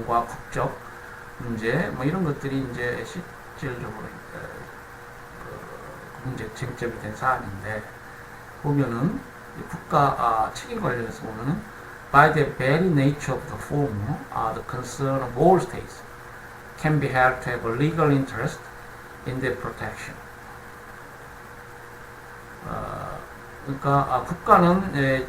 과 국적 문제 뭐 이런 것들이 이제 실질적으로 문제 쟁점이 된 사안인데 보면은 국가 책임 관련해서 보면은 by the very nature of the former, the concern of all states can be held to have a legal interest in their protection. 그러니까 국가는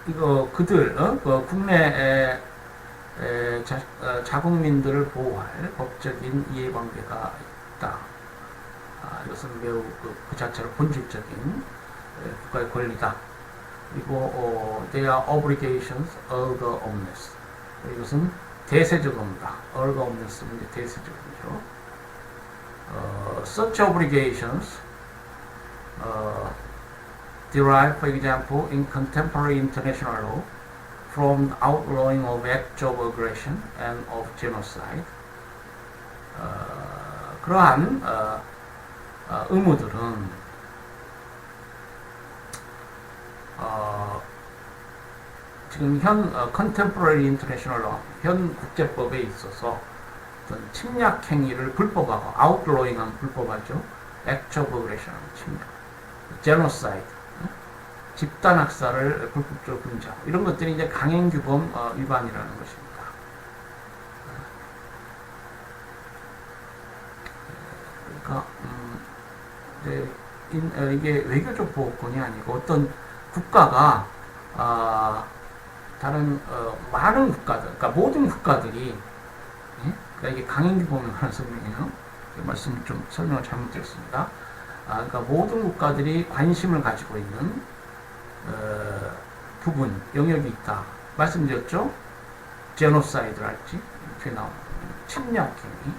이거 그들 국내 자국민들을 보호할 법적인 이해관계가 있다. 이것은 매우 그 자체로 본질적인 국가의 권리다. 그리고 they are obligations, erga omnes. 이것은 대세적 의무다. erga omnes는 이제 대세적 의무죠. Such obligations derive, for example, in contemporary international law from the outlawing of acts of aggression and of genocide. 그러한 의무들은 지금 현 contemporary international law, 현 국제법에 있어서 어떤 침략 행위를 불법하고 outlawing은 불법하죠. act of aggression, 침략, genocide, 집단 학살을 불법적으로 금지하고 이런 것들이 이제 강행규범 위반이라는 것입니다. 그러니까 이게 외교적 보호권이 아니고 어떤 국가가 다른 많은 국가들, 그러니까 모든 국가들이 그러니까 이게 강행규범에 관한 설명이에요. 말씀 좀 설명을 잘못드렸습니다. 그러니까 모든 국가들이 관심을 가지고 있는 부분, 영역이 있다. 말씀드렸죠? 제노사이드랄지 이렇게 나오는 침략행위,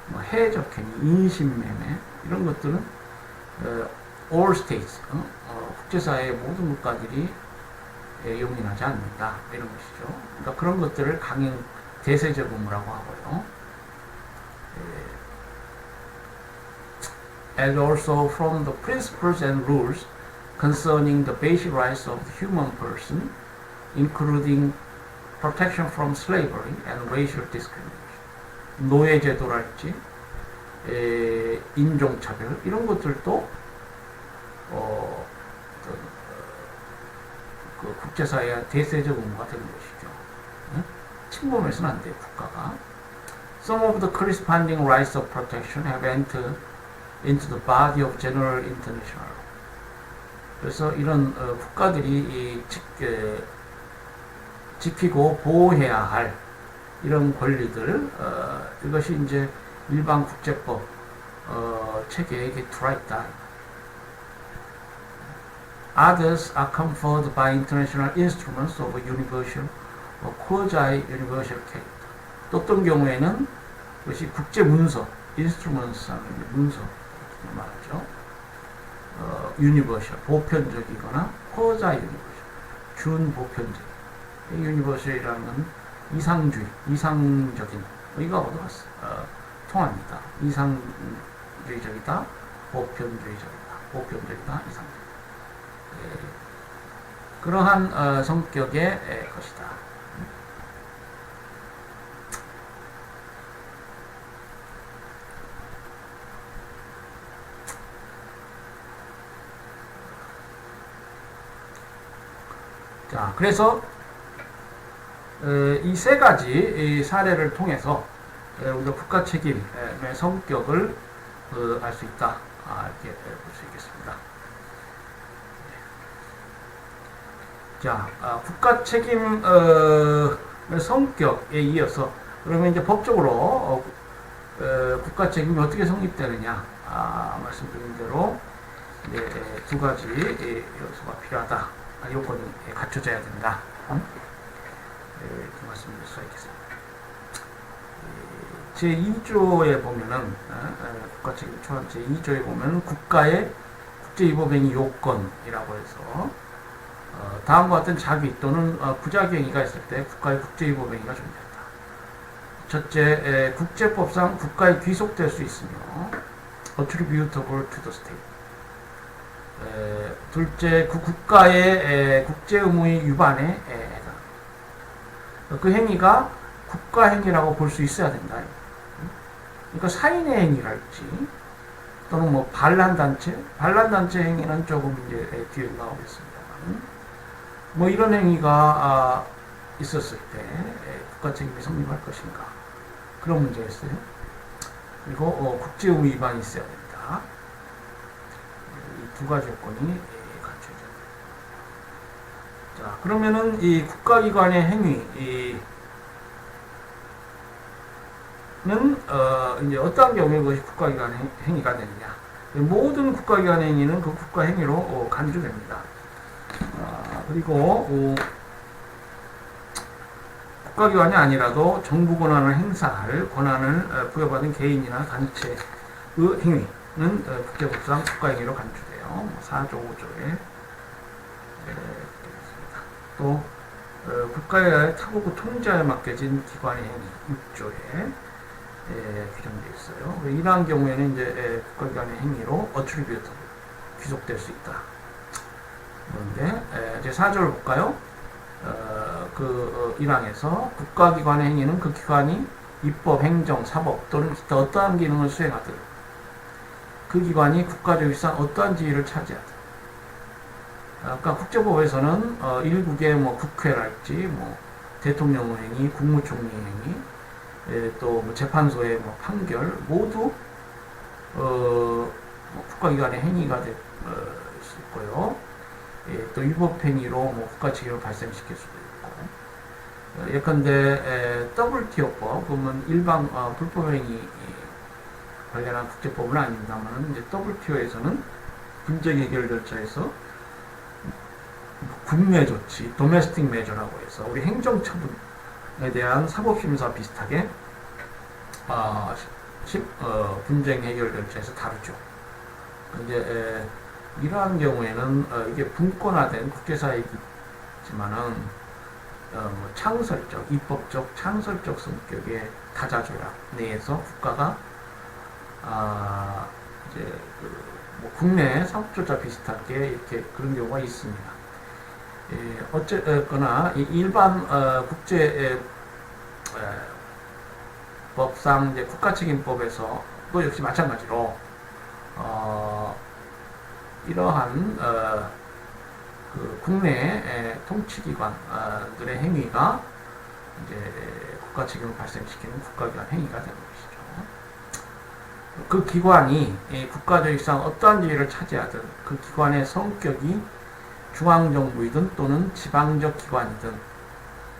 뭐 해적 행위, 인신매매 이런 것들은 all states, 국제사회의 모든 국가들이 용인하지 않는다. 이런 것이죠. 그러니까 그런 것들을 강행 대세적 의무라고 하고요. as also from the principles and rules concerning the basic rights of the human person, including protection from slavery and racial discrimination. 노예제도랄지, 인종차별, 이런 것들도, 그 국제사회의 대세적 의무가 되는 것이죠. 침범해서는 안 돼요, 국가가. Some of the corresponding rights of protection have entered into the body of general international. 그래서 이런 국가들이 지키고 보호해야 할 이런 권리들, 이것이 이제 일반 국제법 체계에 들어와 있다. Others are conferred by international instruments of universal or quasi-universal character. 또 어떤 경우에는 그것이 국제 문서, instruments 하는 문서 말하죠. universal, 보편적이거나 quasi-universal, 준보편적. universal이라는 건 이상주의, 이상적인 이거하고도 통합니다. 이상주의적이다, 보편주의적이다, 보편적이다, 이상적이다. 그러한 성격의 것이다. 자, 그래서 이 세 가지 사례를 통해서 우리가 국가 책임의 성격을 알 수 있다. 이렇게 볼 수 있겠습니다. 자, 국가 책임의 성격에 이어서 그러면 이제 법적으로 국가 책임이 어떻게 성립되느냐 말씀드린 대로 이제 두 가지 요소가 필요하다. 요건이 갖춰져야 된다. 이렇게 말씀드릴 수가 있겠습니다. 제2조에 보면은 국가책임 초안 제2조에 보면 국가의 국제위법행위 요건이라고 해서 다음과 같은 자기 또는 부작용이가 있을 때 국가의 국제위법행위가 존재한다. 첫째, 국제법상 국가에 귀속될 수 있으며 attributable to the state. 둘째, 그 국가의 국제 의무의 위반에 해당. 그 행위가 국가 행위라고 볼 수 있어야 된다. 그러니까 사인의 행위랄지 또는 뭐 반란단체 행위는 조금 이제 뒤에 나오겠습니다만 뭐 이런 행위가 있었을 때 국가 책임이 성립할 것인가 그런 문제였어요. 그리고 국제 의무 위반이 있어야 된다. 이 두 가지 요건이 갖춰져야 됩니다. 자, 그러면은 이 국가기관의 행위는 이제 어떠한 경우에 그것이 국가기관의 행위가 되느냐? 모든 국가기관의 행위는 그 국가 행위로 간주됩니다. 그리고 국가기관이 아니라도 정부 권한을 행사할 권한을 부여받은 개인이나 단체의 행위는 국제법상 국가행위로 간주돼요. 4조 5조에 또 국가의 타국의 통제에 맡겨진 기관의 행위 6조에 규정되어 있어요. 이러한 경우에는 이제 국가기관의 행위로 어트리뷰트 귀속될 수 있다. 그런데 이제 4조를 볼까요? 그 1항에서 국가기관의 행위는 그 기관이 입법, 행정, 사법 또는 기타 어떠한 기능을 수행하든 그 기관이 국가적 일상 어떠한 지위를 차지하든 그러니까 국제법에서는 일국의 뭐 국회랄지 뭐 대통령 행위, 국무총리 행위 또 뭐 재판소의 뭐 판결 모두 뭐 국가기관의 행위가 될 수 있고요. 또 위법행위로 뭐 국가 책임을 발생시킬 수도 있고 예컨대 WTO법 그러면 일반 불법행위 관련한 국제법은 아닙니다만 이제 WTO에서는 분쟁 해결 절차에서 국내 조치, 도메스틱 메저라고 해서 우리 행정처분에 대한 사법심사 비슷하게 분쟁 해결 절차에서 다루죠. 이제 이러한 경우에는 이게 분권화된 국제사회이지만은 뭐 창설적, 입법적, 창설적 성격의 다자조약 내에서 국가가 이제 뭐 국내 사법조차 비슷하게 이렇게 그런 경우가 있습니다. 어쨌거나 일반 국제 법상 이제 국가책임법에서 또 역시 마찬가지로 이러한 그 국내 통치기관들의 행위가 이제 국가책임을 발생시키는 국가기관 행위가 되는 것이죠. 그 기관이 국가적 일상 어떠한 지위를 차지하든 그 기관의 성격이 중앙정부이든 또는 지방적 기관이든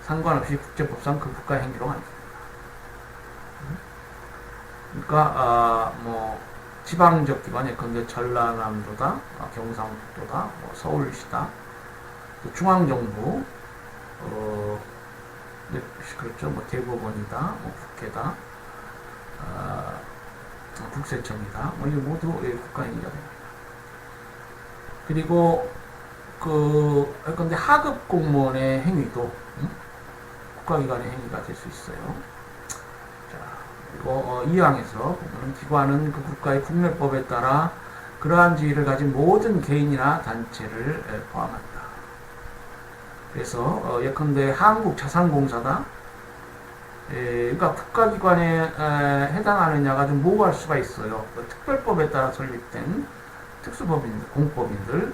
상관없이 국제법상 그 국가 행위로 간주됩니다. 그러니까 뭐 지방적 기관 예컨대 전라남도다, 경상도다, 뭐 서울시다, 또 중앙정부, 그렇죠, 뭐 대법원이다, 뭐 국회다, 국세청이다, 뭐 이게 모두 국가 행위가 됩니다. 그리고 예컨대 하급 공무원의 행위도 국가기관의 행위가 될 수 있어요. 그리고 2항에서 보면 기관은 그 국가의 국내법에 따라 그러한 지위를 가진 모든 개인이나 단체를 포함한다. 그래서 예컨대 한국자산공사다. 그러니까 국가기관에 해당하느냐가 좀 모호할 수가 있어요. 특별법에 따라 설립된 특수법인, 공법인들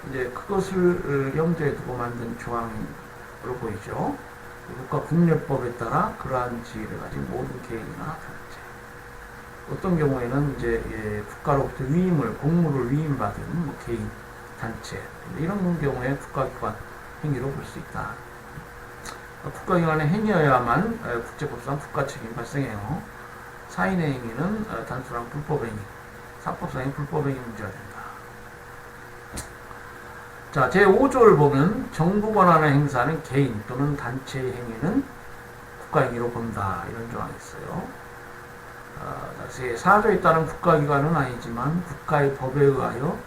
이제 그것을 염두에 두고 만든 조항으로 보이죠. 국가 국내법에 따라 그러한 지위를 가진 모든 개인이나 단체. 어떤 경우에는 이제 국가로부터 공무를 위임받은 뭐 개인, 단체 이런 경우에 국가기관 행위로 볼 수 있다. 국가기관의 행위여야만 국제법상 국가책임이 발생해요. 사인의 행위는 단순한 불법행위, 사법상의 불법행위 문제가 된다. 자, 제5조를 보면 정부 권한을 행사하는 개인 또는 단체의 행위는 국가행위로 본다. 이런 조항이 있어요. 4조에 따른 국가기관은 아니지만 국가의 법에 의하여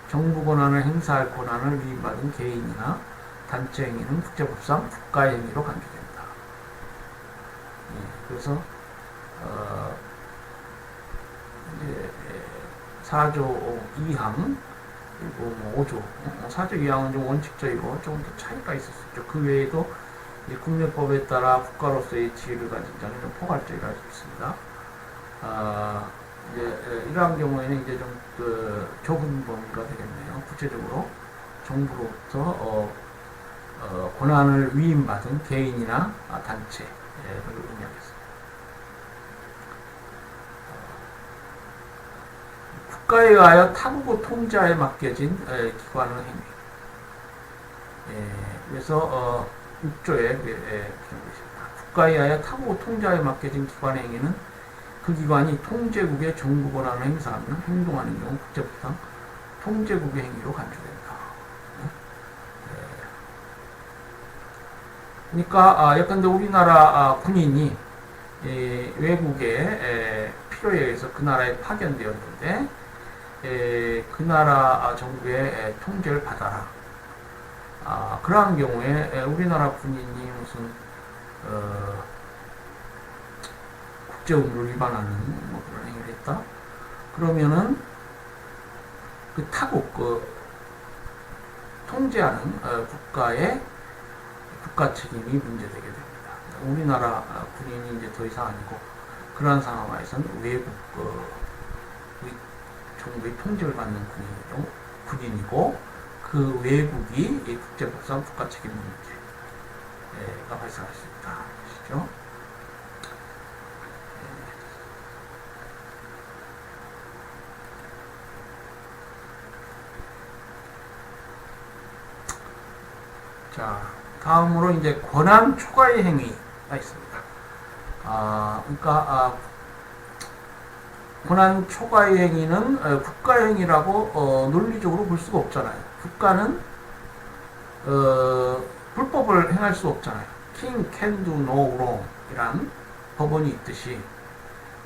정부 권한을 행사할 권한을 위임받은 개인이나 단체 행위는 국제법상 국가의 행위로 간주된다. 그래서 이제 4조 2항 그리고 뭐 5조, 사적 이양은 좀 원칙적이고 조금 더 차이가 있을 수 있죠. 그 외에도 이 국내법에 따라 국가로서의 지위를 가진 자는 좀 포괄적이라 할 수 있습니다. 이제 이러한 경우에는 이제 좀 좁은 범위가 되겠네요. 구체적으로 정부로부터 권한을 위임받은 개인이나 단체를 의미하겠습니다. 국가에 의하여 타국어 통제에 맡겨진 기관의 행위. 그래서 6조에 규정되십니다. 국가에 의하여 타국어 통제에 맡겨진 기관의 행위는 그 기관이 통제국의 정부 권한을 행사하며 행동하는 경우 국제법상 통제국의 행위로 간주된다. 그러니까 예컨대 우리나라 군인이 외국에 필요에 의해서 그 나라에 파견되었는데 그 나라 정부의 통제를 받아라. 그러한 경우에 우리나라 군인이 무슨 국제 의무를 위반하는 뭐 그런 행위를 했다. 그러면은 그 타국 통제하는 국가의 국가 책임이 문제되게 됩니다. 우리나라 군인이 이제 더 이상 아니고 그러한 상황에서는 외국 정부의 통제를 받는 군인이고 그 외국이 국제법상 국가 책임 문제가 발생할 수 있다. 아시죠? 자, 다음으로 이제 권한 초과의 행위가 있습니다. 그러니까 권한 초과의 행위는 국가 행위라고 논리적으로 볼 수가 없잖아요. 국가는 불법을 행할 수 없잖아요. King can do no wrong 이란 법원이 있듯이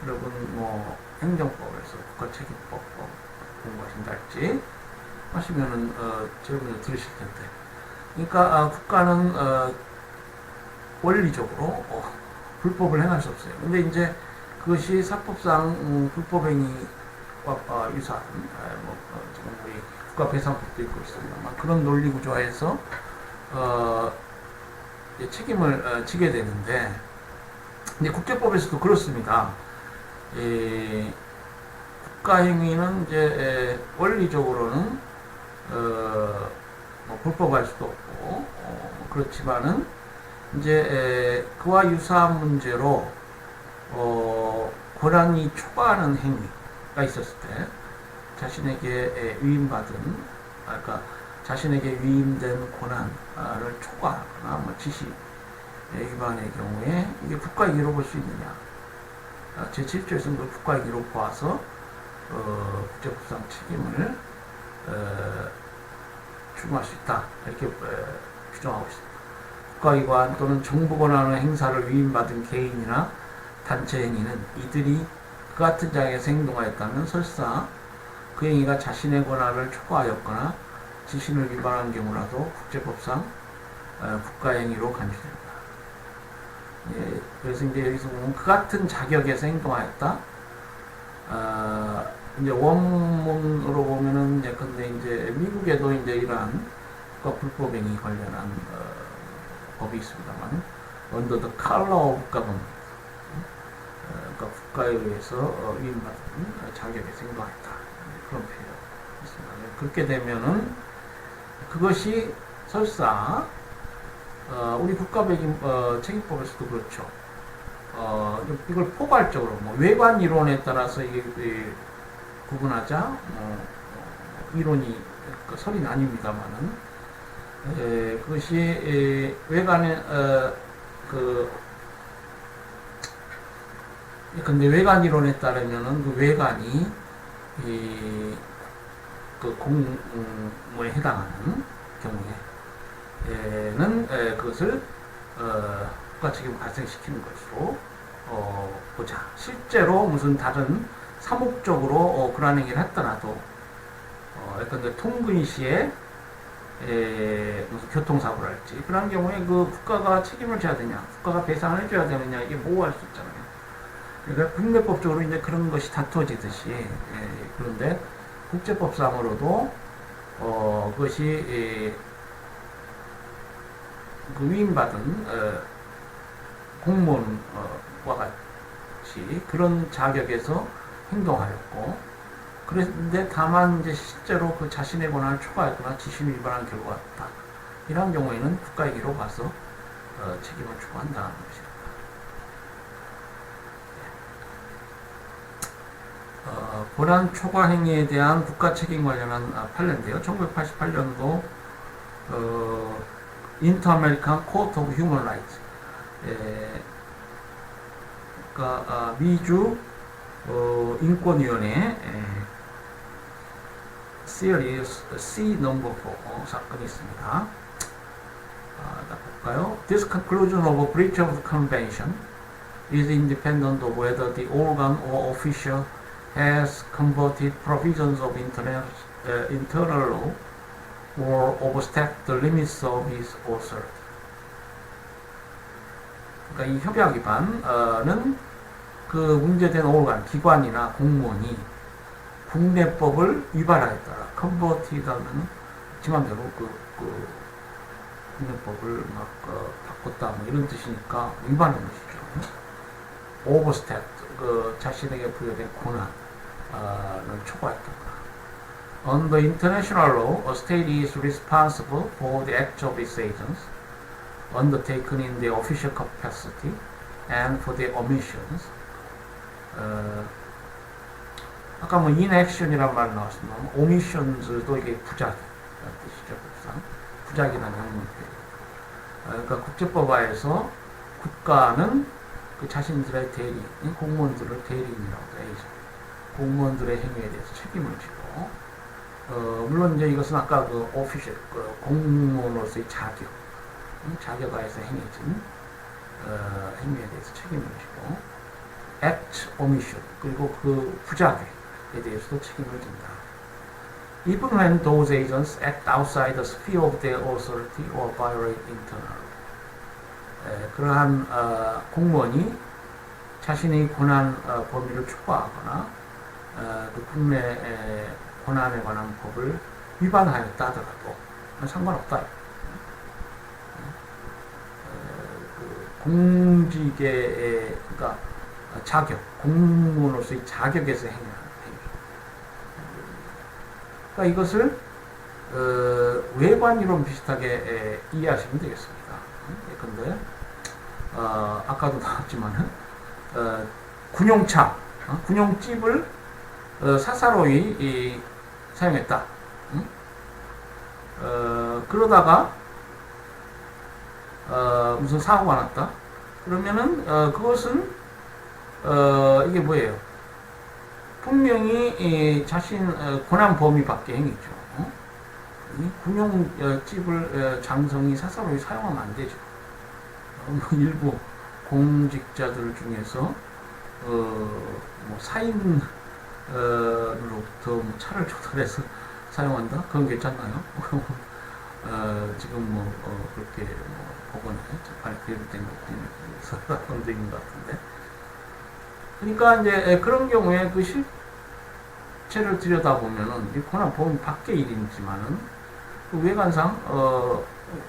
여러분 뭐 행정법에서 국가책임법 공부하신다 할지 하시면은 여러분들 들으실 텐데. 그러니까 국가는 원리적으로 불법을 행할 수 없어요. 근데 이제 그것이 사법상 불법행위와 유사한 지금 우리 국가배상법도 있고 있습니다만 그런 논리 구조화에서 책임을 지게 되는데, 근데 국제법에서도 그렇습니다. 국가행위는 이제 원리적으로는 뭐 불법할 수도 없고 그렇지만은 이제 그와 유사한 문제로 권한이 초과하는 행위가 있었을 때 자신에게 위임받은 그러니까 자신에게 위임된 권한을 초과하거나 뭐 지시 위반의 경우에 이게 국가행위로 볼 수 있느냐. 제7조에서는 그 국가행위로 보아서 국제법상 책임을 추구할 수 있다. 이렇게 규정하고 있습니다. 국가기관 또는 정부 권한의 행사를 위임받은 개인이나 단체 행위는 이들이 그 같은 장에서 행동하였다면 설사 그 행위가 자신의 권한을 초과하였거나 지신을 위반한 경우라도 국제법상 국가행위로 간주됩니다. 그래서 이제 여기서 보면 그 같은 자격에서 행동하였다. 이제 원문으로 보면은 예컨대 이제 미국에도 이제 이러한 국가 불법행위 관련한 법이 있습니다만, under the color of government, 그러니까 국가에 의해서 위임받은 자격에서 행동하였다. 그런 표현이 있습니다. 그렇게 되면은 그것이 설사 우리 국가책임법에서도 그렇죠. 이걸 포괄적으로 뭐 외관 이론에 따라서 이게 구분하자 이론이 설이 아닙니다만은 그것이 외관에 근데 외관 이론에 따르면은 그 외관이 그 공무에 해당하는 경우에는 그것을 국가책임을 발생시키는 것으로 보자. 실제로 무슨 다른 사목적으로 그러한 행위를 했더라도 예컨대 통근 시에 무슨 교통사고를 할지 그런 경우에 그 국가가 책임을 져야 되냐, 국가가 배상을 해줘야 되느냐, 이게 모호할 수 있잖아요. 그러니까 국내법적으로 이제 그런 것이 다투어지듯이 그런데 국제법상으로도 그것이 그 위임받은 공무원과 같이 그런 자격에서 행동하였고, 그런데 다만 이제 실제로 그 자신의 권한을 초과했거나 지시를 위반한 결과가 있다. 이러한 경우에는 국가에게로 가서 책임을 추구한다는 것입니다. 권한 초과 행위에 대한 국가 책임 관련한 판례인데요. 1988년도 인터-아메리칸 코트 오브 휴먼 라이츠, 그러니까 미주 인권위원회 Series C 넘버 4 사건이 있습니다. 볼까요? This conclusion of a breach of the convention is independent of whether the organ or official has converted provisions of internal law or overstepped the limits of his authority. 그러니까 이 협약 위반은 그 문제된 오르간, 기관이나 공무원이 국내법을 위반하였다. 컨버티드 하면 지만대로 그 국내법을 막 바꿨다 뭐 이런 뜻이니까 위반한 것이죠. 오버스텝, 그 자신에게 부여된 권한을 초과했던가. Under international law, a state is responsible for the acts of its agents undertaken in the official capacity and for their omissions. 아까 뭐 inaction이란 말 나왔습니다. omissions도 이게 부작이라는 뜻이죠. 부작이라는 의미입니다. 그러니까 국제법화에서 국가는 그 자신들의 대리인, 공무원들을 대리인이라고 해야죠. 공무원들의 행위에 대해서 책임을 지고, 물론 이제 이것은 아까 그 오피셜, 그 공무원으로서의 자격하에서 행해진 행위에 대해서 책임을 지고, act omission, 그리고 그 부작위에 대해서도 책임을 진다. Even when those agents act outside the sphere of their authority or violate internal. 그러한 공무원이 자신의 권한 범위를 초과하거나 그 국내 권한에 관한 법을 위반하였다 하더라도 상관없다. 그 공직의 그러니까 자격, 공무원으로서의 자격에서 행하는 행위. 그러니까 이것을 외관이론 비슷하게 이해하시면 되겠습니다. 예컨대 아까도 나왔지만은 군용차, 군용집을 사사로이 사용했다. 그러다가 무슨 사고가 났다. 그러면은 그것은 이게 뭐예요? 분명히 자신 권한 범위 밖의 행위죠. 이 군용집을 장성이 사사로이 사용하면 안 되죠. 일부 공직자들 중에서 뭐 사인으로부터 뭐 차를 조달해서 사용한다? 그건 괜찮나요? 지금 뭐 그렇게 뭐 법원에 재판에 기록된 것도 있는 것 같은데. 그러니까 이제 그런 경우에 그 실체를 들여다보면은 이 권한 범위 밖의 일이지만은 그 외관상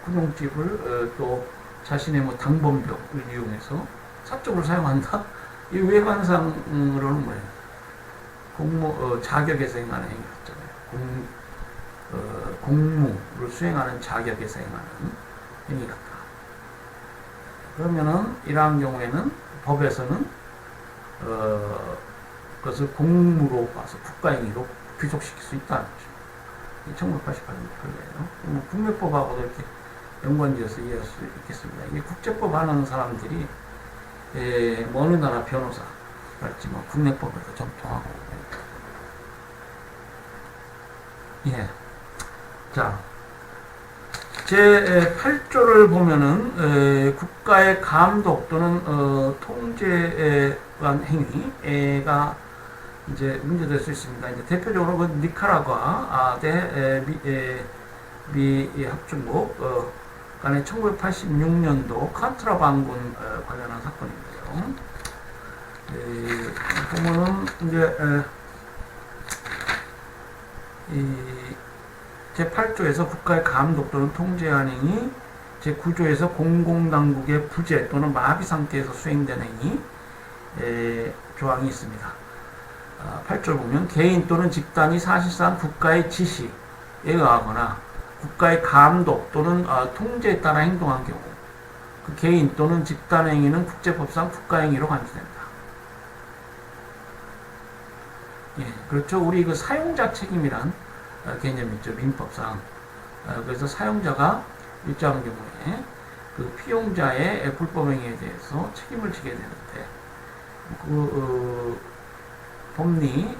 군용집을 또 자신의 뭐 당번벽을 이용해서 사적으로 사용한다. 이 외관상으로는 뭐예요? 자격에서 행하는 행위였잖아요. 공무를 수행하는 자격에서 행하는 행위 같다. 그러면은 이러한 경우에는 법에서는 그것을 공무로 봐서 국가행위로 귀속시킬 수 있다는 거죠. 1988년 판례예요. 국내법하고도 이렇게 연관지어서 이해할 수 있겠습니다. 이게 국제법 하는 사람들이 뭐 어느 나라 변호사랄지 뭐 국내법에도 점통하고. 예. 자, 제 8조를 보면은 국가의 감독 또는 통제에 관한 행위가 이제 문제될 수 있습니다. 이제 대표적으로 그 니카라과 대 미 합중국 간의 1986년도 카트라 반군 관련한 사건인데요. 보면은 이제 제8조에서 국가의 감독 또는 통제하는 행위, 제9조에서 공공당국의 부재 또는 마비 상태에서 수행되는 행위 조항이 있습니다. 8조 보면 개인 또는 집단이 사실상 국가의 지시에 의하거나 국가의 감독 또는 통제에 따라 행동한 경우 그 개인 또는 집단 행위는 국제법상 국가행위로 간주된다. 예, 그렇죠. 우리 그 사용자 책임이란 개념이 있죠. 민법상. 그래서 사용자가 일정한 경우에 그 피용자의 불법행위에 대해서 책임을 지게 되는데 그 법리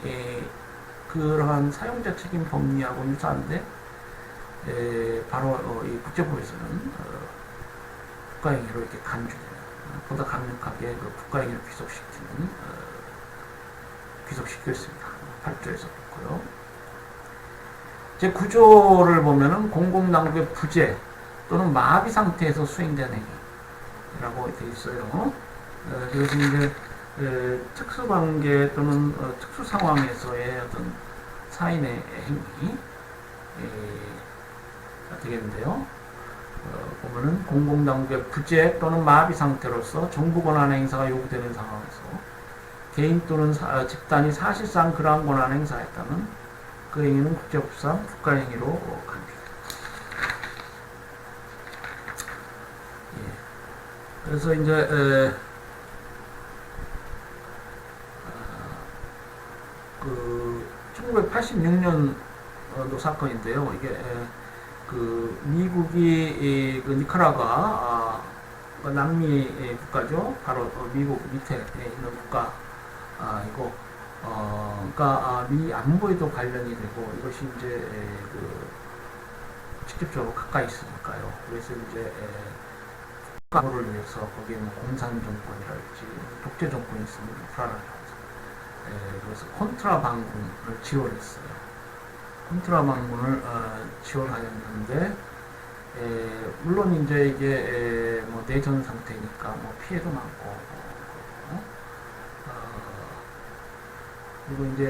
그러한 사용자 책임 법리하고 유사한데 바로 이 국제법에서는 국가행위로 이렇게 간주되는 보다 강력하게 그 국가행위를 귀속시키고 있습니다. 8조에서 그렇고요. 제9조를 보면은 공공당국의 부재 또는 마비 상태에서 수행되는 행위라고 되어 있어요. 그래서 이제 특수관계 또는 특수상황에서의 어떤 사인의 행위가 되겠는데요. 보면은 공공당국의 부재 또는 마비 상태로서 정부 권한 행사가 요구되는 상황에서 개인 또는 집단이 사실상 그러한 권한 행사했다면 그 행위는 국제법상 국가행위로 간주됩니다. 예. 그래서 이제 그 1986년도 사건인데요. 이게 그 미국이 그 니카라과 남미 국가죠. 바로 미국 밑에 있는 국가이고 그러니까 미 안보에도 관련이 되고 이것이 이제 그 직접적으로 가까이 있으니까요. 그래서 이제 국가를 위해서 거기에 뭐 공산 정권이랄지 독재 정권이 있으면 불안하죠. 그래서 콘트라방군을 지원했어요. 콘트라방군을 지원하였는데 물론 이제 이게 뭐 내전 상태니까 뭐 피해도 많고 그리고 이제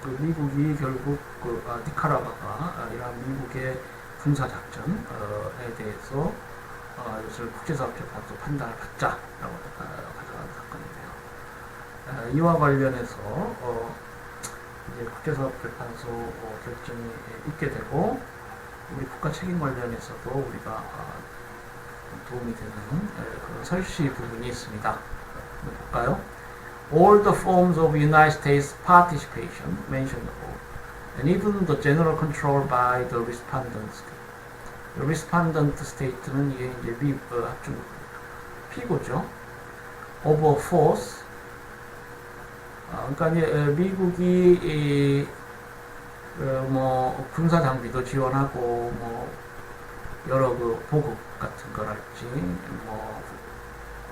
그 미국이 결국 그 니카라과가 이러한 미국의 군사 작전에 대해서 이것을 국제사법재판소 판단을 받자라고 가져간 사건인데요. 이와 관련해서 이제 국제사법재판소 결정이 있게 되고 우리 국가 책임 관련해서도 우리가 도움이 되는 그런 설시 부분이 있습니다. 한번 볼까요? All the forms of United States participation mentioned above, and even the general control by the respondent state. respondent state는 이게 이제 합중국 피고죠. Over force. 그러니까 이제 미국이 뭐 군사 장비도 지원하고 뭐 여러 그 보급 같은 거랄지 뭐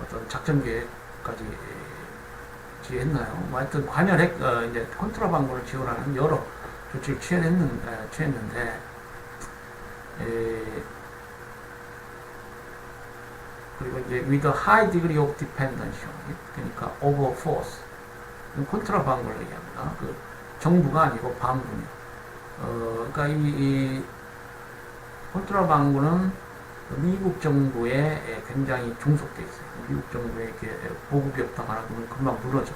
어떤 작전 계획까지 지했나요? 뭐 하여튼 관여했 이제 컨트라방군을 지원하는 여러 조치를 취했는데 그리고 이제 with a high degree of dependency 그러니까 over force 컨트라방군을 얘기합니다. 그 정부가 아니고 방군이요. 그러니까 이 컨트라방군은 미국 정부에 굉장히 종속돼 있어요. 미국 정부에 이렇게 보급이 없다고 하면 금방 무너져.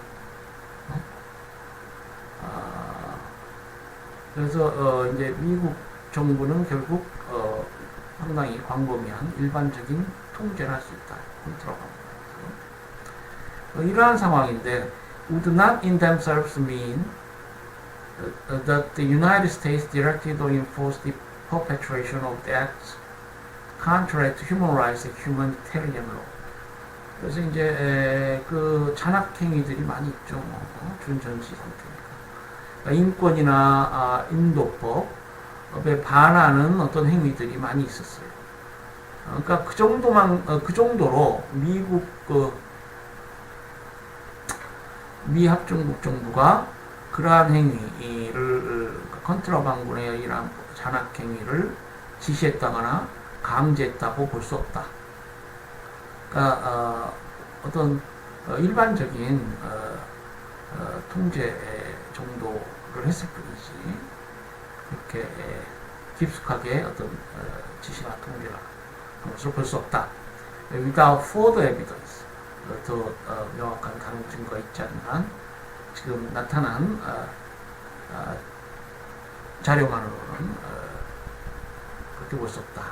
그래서 이제 미국 정부는 결국 상당히 광범위한 일반적인 통제를 할 수 있다. 컨트라방군. 이러한 상황인데 would not in themselves mean that the United States directed or enforced the perpetration of the acts contrary to human rights and humanitarian law. 그래서 이제 그 잔악행위들이 많이 있죠. 준전시 상태니까. 그러니까 인권이나 인도법에 반하는 어떤 행위들이 많이 있었어요. 그러니까 그 정도로 미국 미 합중국 정부가 그러한 행위를 컨트라방군에 의한 잔악행위를 지시했다거나 강제했다고 볼 수 없다. 그러니까 어떤 일반적인 통제 정도를 했을 뿐이지 이렇게 깊숙하게 어떤 지시나 통제나 것으로 볼 수 없다. Without further evidence, 더 명확한 가능 증거가 있지 않는 한 지금 나타난 자료만으로는 그렇게 볼 수 없다.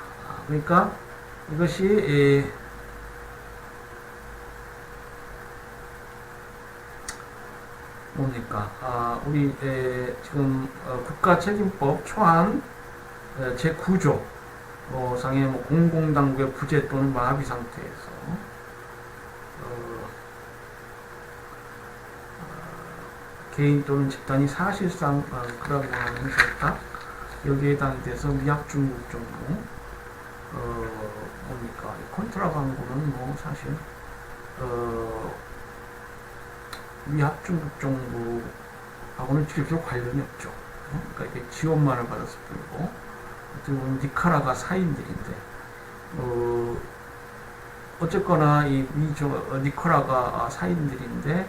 그러니까 이것이 뭡니까? 우리 지금 국가책임법 초안 제9조 상의 뭐 공공당국의 부재 또는 마비 상태에서 개인 또는 집단이 사실상 그러한 권한을 행사했다. 여기에 해당돼서 위압 중국 정부 뭡니까? 컨트라 광고는 뭐 사실 위압 중국 정부하고는 직접적으로 관련이 없죠. 그러니까 이게 지원만을 받았을 뿐이고 어떻게 보면 니카라가 사인들인데 어쨌거나 이 니카라가 사인들인데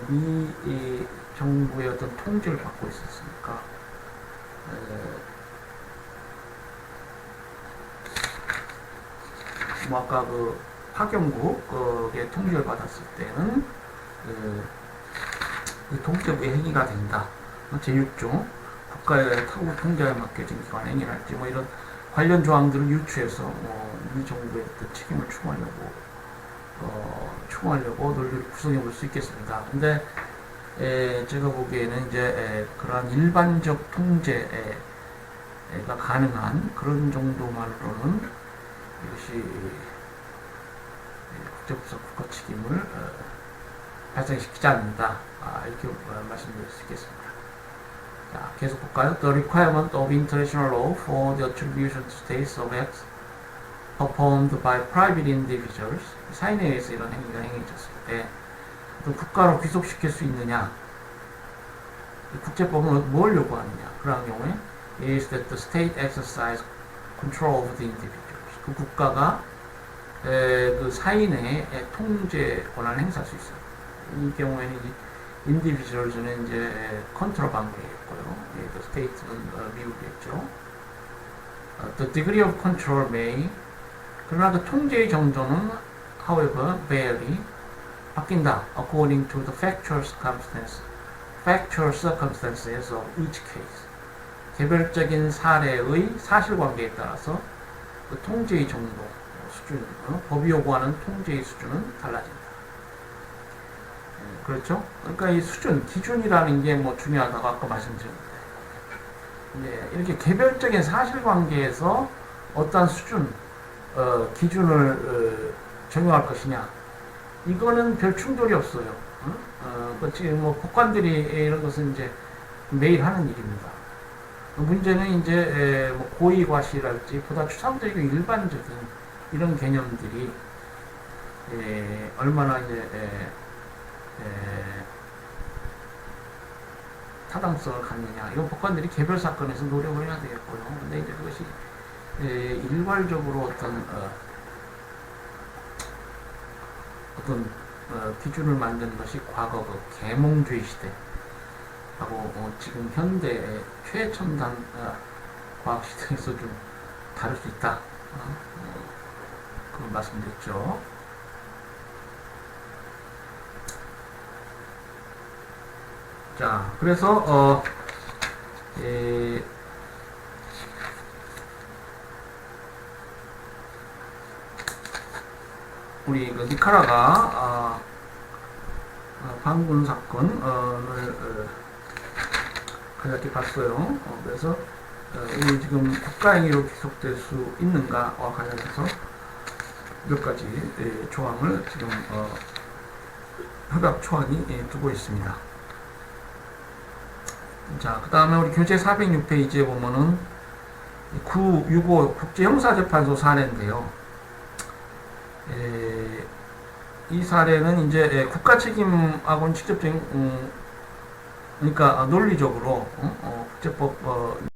미 정부의 어떤 통제를 받고 있었으니까 뭐 아까 그 파견국의 통제를 받았을 때는 통제부의 행위가 된다. 제6조 국가의 타국 통제에 맡겨진 기관 행위랄지 뭐 이런 관련 조항들을 유추해서 미 정부의 어떤 책임을 추궁하려고 논리를 구성해 볼 수 있겠습니다. 근데 제가 보기에는 이제 그러한 일반적 통제가 가능한 그런 정도만으로는 이것이 국제법상 국가 책임을 발생시키지 않는다. 이렇게 말씀드릴 수 있겠습니다. 자, 계속 볼까요? The requirement of international law for the attribution to states of acts performed by private individuals, 사인에 의해서 이런 행위가 행해졌을 때 국가로 귀속시킬 수 있느냐? 국제법은 뭘 요구하느냐? 그러한 경우에 is that the state exercise control over the individuals. 그 국가가 그 사인의 통제 권한을 행사할 수 있어요. 이 경우에는 individuals는 이제 컨트롤 방법이겠고요. the state는 미국이겠죠. The degree of control may, 그러나 그 통제의 정도는 however vary, 바뀐다. according to the factual circumstances of each case. 개별적인 사례의 사실관계에 따라서 그 통제의 정도, 수준, 법이 요구하는 통제의 수준은 달라진다. 그렇죠? 그러니까 이 수준, 기준이라는 게 뭐 중요하다고 아까 말씀드렸는데, 이렇게 개별적인 사실관계에서 어떠한 수준, 기준을 적용할 것이냐, 이거는 별 충돌이 없어요. 지금 뭐 법관들이 이런 것은 이제 매일 하는 일입니다. 문제는 이제 뭐 고의과실할지 보다 추상적이고 일반적인 이런 개념들이 얼마나 이제 타당성을 갖느냐. 이건 법관들이 개별 사건에서 노력을 해야 되겠고요. 근데 이제 그것이 일괄적으로 어떤 기준을 만든 것이 과거 그 계몽주의 시대하고 지금 현대의 최첨단 과학 시대에서 좀 다를 수 있다. 그걸 말씀드렸죠. 자, 그래서 우리 그 니카라가 반군 사건을 그렇게 봤어요. 그래서 이 지금 국가행위로 기속될 수 있는가와 관련해서 몇 가지 조항을 지금 협약 초안이 두고 있습니다. 자, 그 다음에 우리 교재 406페이지에 보면은 965 국제형사재판소 사례인데요. 이 사례는 이제 국가 책임하고는 직접적인, 그러니까 논리적으로 국제법